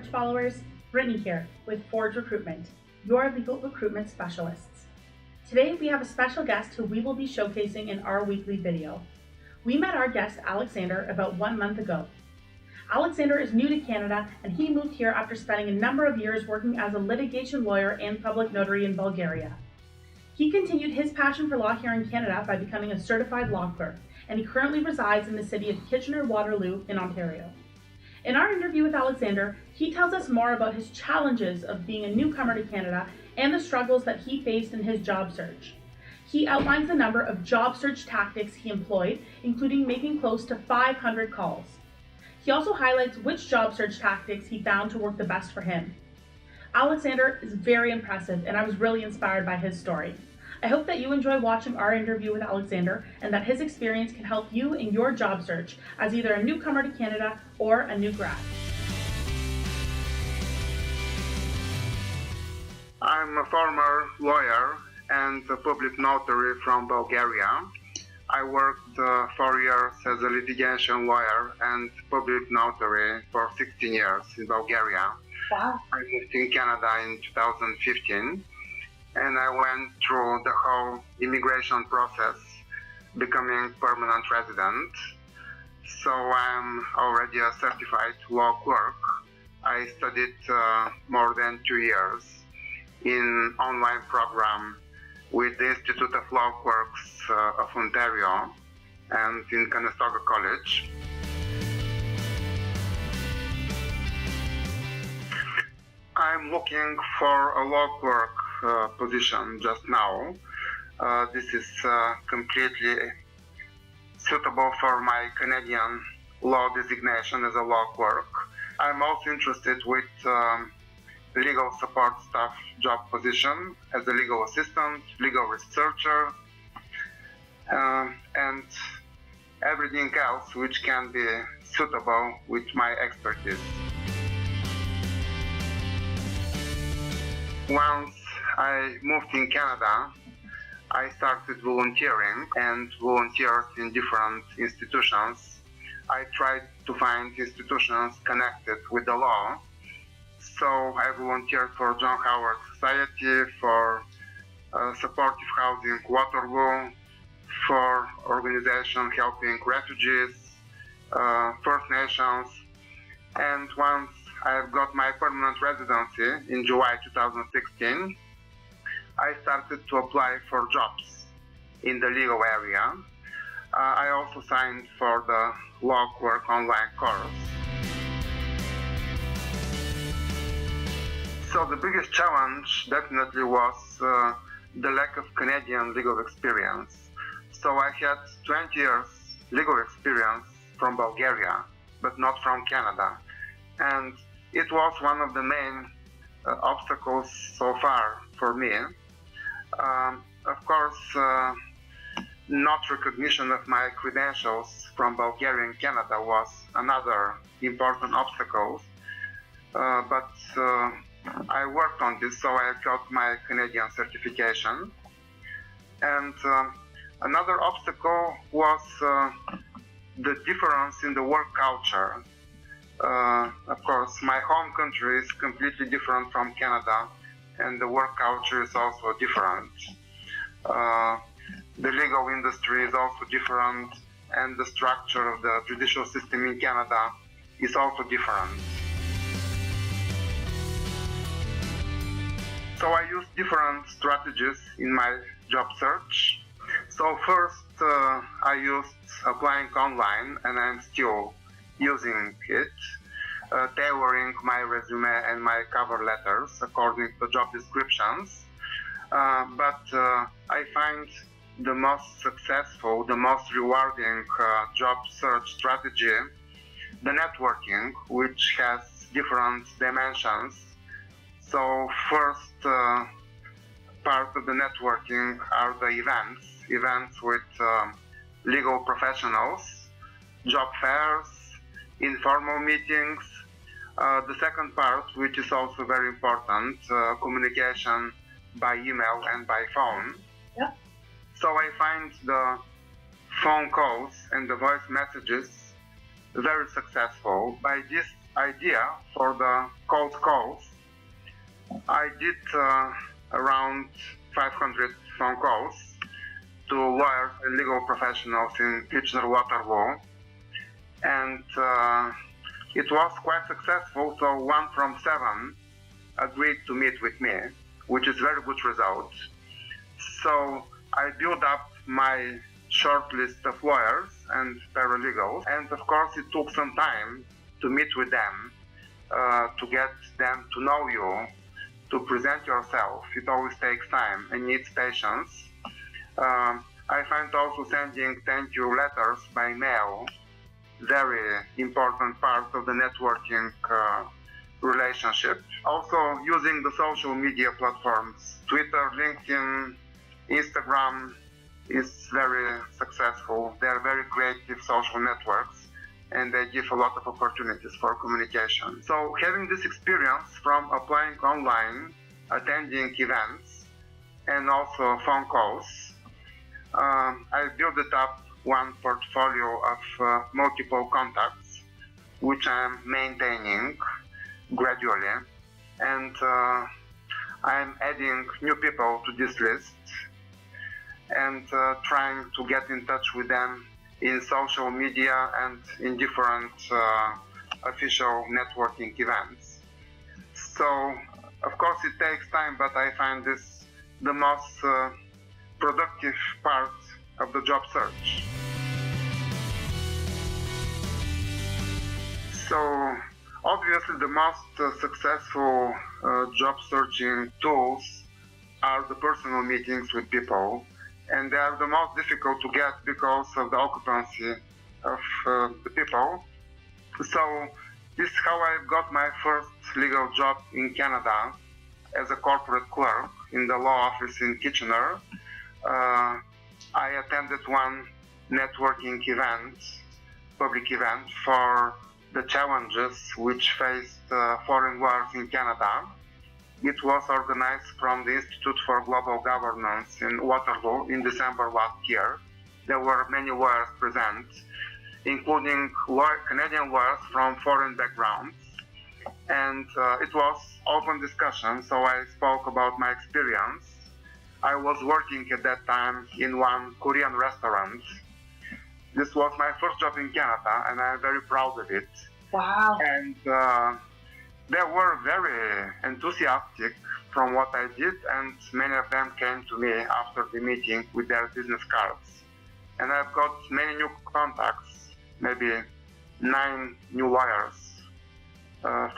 Forge followers, Brittany here with Forge Recruitment, your legal recruitment specialists. Today we have a special guest who we will be showcasing in our weekly video. We met our guest Alexandar about 1 month ago. Alexandar is new to Canada and he moved here after spending a number of years working as a litigation lawyer and public notary in Bulgaria. He continued his passion for law here in Canada by becoming a certified law clerk, and he currently resides in the city of Kitchener-Waterloo in Ontario. In our interview with Alexandar, he tells us more about his challenges of being a newcomer to Canada and the struggles that he faced in his job search. He outlines the number of job search tactics he employed, including making close to 500 calls. He also highlights which job search tactics he found to work the best for him. Alexandar is very impressive, and I was really inspired by his story. I hope that you enjoy watching our interview with Alexandar and that his experience can help you in your job search as either a newcomer to Canada or a new grad. I'm a former lawyer and a public notary from Bulgaria. I worked 4 years as a litigation lawyer and public notary for 16 years in Bulgaria. Wow. I moved in Canada in 2015, and I went through the whole immigration process, becoming permanent resident. So I'm already a certified law clerk. I studied more than 2 years in online program with the Institute of Law Clerks of Ontario and in Conestoga College. I'm looking for a law clerk position just now. This is completely suitable for my Canadian law designation as a law clerk. I'm also interested with legal support staff job position as a legal assistant, legal researcher, and everything else which can be suitable with my expertise. Once I moved in Canada, I started volunteering and volunteered in different institutions. I tried to find institutions connected with the law. So I volunteered for John Howard Society, for Supportive Housing Waterloo, for organization helping refugees, First Nations, and once I got my permanent residency in July 2016, I started to apply for jobs in the legal area. I also signed for the law clerk online course. So the biggest challenge definitely was the lack of Canadian legal experience. So I had 20 years legal experience from Bulgaria, but not from Canada. And it was one of the main obstacles so far for me. Of course, not recognition of my credentials from Bulgaria and Canada was another important obstacle. But I worked on this, so I got my Canadian certification. And another obstacle was the difference in the work culture. Of course, my home country is completely different from Canada, and the work culture is also different. The legal industry is also different, and the structure of the judicial system in Canada is also different. So I used different strategies in my job search. So first, I used applying online, and I'm still using it, tailoring my resume and my cover letters according to job descriptions. But I find the most successful, the most rewarding job search strategy, the networking, which has different dimensions. So first part of the networking are the events with legal professionals, job fairs, informal meetings. The second part, which is also very important, communication by email and by phone. Yep. So I find the phone calls and the voice messages very successful. By these idea for the cold calls. I did around 500 phone calls to lawyers and legal professionals in Kitchener-Waterloo, and it was quite successful. So 1 from 7 agreed to meet with me, which is very good result. So I built up my short list of lawyers and paralegals, and of course it took some time to meet with them, to get them to know you, to present yourself. It always takes time and needs patience. I find also sending thank you letters by mail very important part of the networking relationship. Also using the social media platforms, Twitter, LinkedIn, Instagram is very successful. They are very creative social networks and they give a lot of opportunities for communication. So having this experience from applying online, attending events, and also phone calls, I built up one portfolio of multiple contacts, which I'm maintaining gradually, and I'm adding new people to this list and trying to get in touch with them in social media and in different official networking events. So, of course, it takes time, but I find this the most productive part of the job search. So, obviously, the most successful job searching tools are the personal meetings with people, and they are the most difficult to get because of the occupancy of the people. So, this is how I got my first legal job in Canada as a corporate clerk in the law office in Kitchener. I attended one networking event, public event, for the challenges which faced foreign lawyers in Canada. It was organized from the Institute for Global Governance in Waterloo in December last year. There were many lawyers present, including Canadian lawyers from foreign backgrounds. And it was open discussion, so I spoke about my experience. I was working at that time in one Korean restaurant. This was my first job in Canada, and I'm very proud of it. Wow. And they were very enthusiastic from what I did, and many of them came to me after the meeting with their business cards. And I've got many new contacts, maybe 9 new lawyers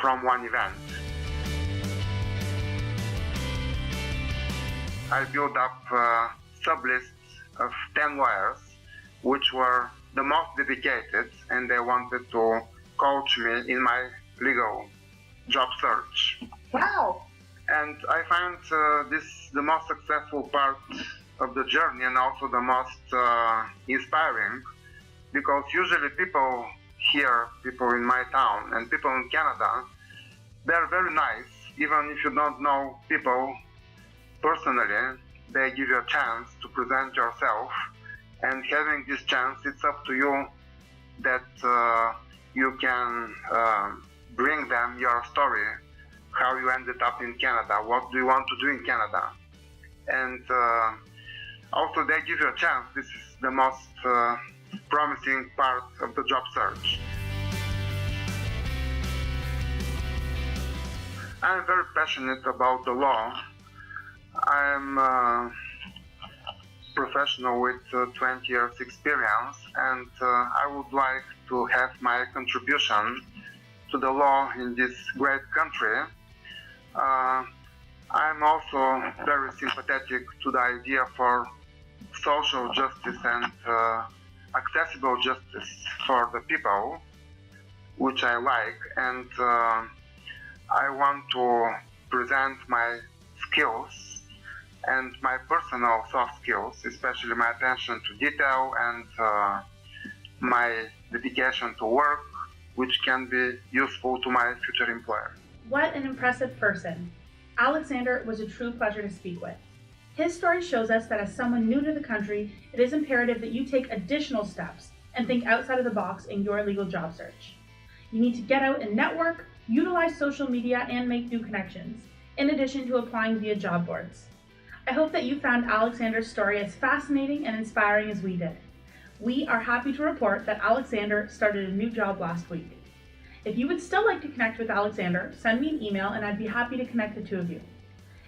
from one event. I built up a sub-list of 10 lawyers, which were the most dedicated, and they wanted to coach me in my legal job search. Wow! And I find this the most successful part of the journey and also the most inspiring, because usually people here, people in my town and people in Canada, they're very nice. Even if you don't know people personally, they give you a chance to present yourself, and having this chance, it's up to you that you can bring them your story, how you ended up in Canada, what do you want to do in Canada. And also they give you a chance. This is the most promising part of the job search. I'm very passionate about the law. I'm a professional with 20 years experience, and I would like to have my contribution to the law in this great country. I'm also very sympathetic to the idea for social justice and accessible justice for the people, which I like, and I want to present my skills and my personal soft skills, especially my attention to detail and my dedication to work, which can be useful to my future employer. What an impressive person. Alexandar was a true pleasure to speak with. His story shows us that as someone new to the country, it is imperative that you take additional steps and think outside of the box in your legal job search. You need to get out and network, utilize social media, and make new connections, in addition to applying via job boards. I hope that you found Alexandar's story as fascinating and inspiring as we did. We are happy to report that Alexandar started a new job last week. If you would still like to connect with Alexandar, send me an email and I'd be happy to connect the two of you.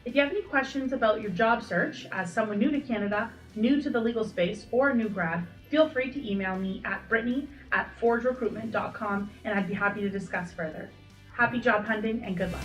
If you have any questions about your job search as someone new to Canada, new to the legal space, or a new grad, feel free to email me at brittany@forgerecruitment.com and I'd be happy to discuss further. Happy job hunting and good luck.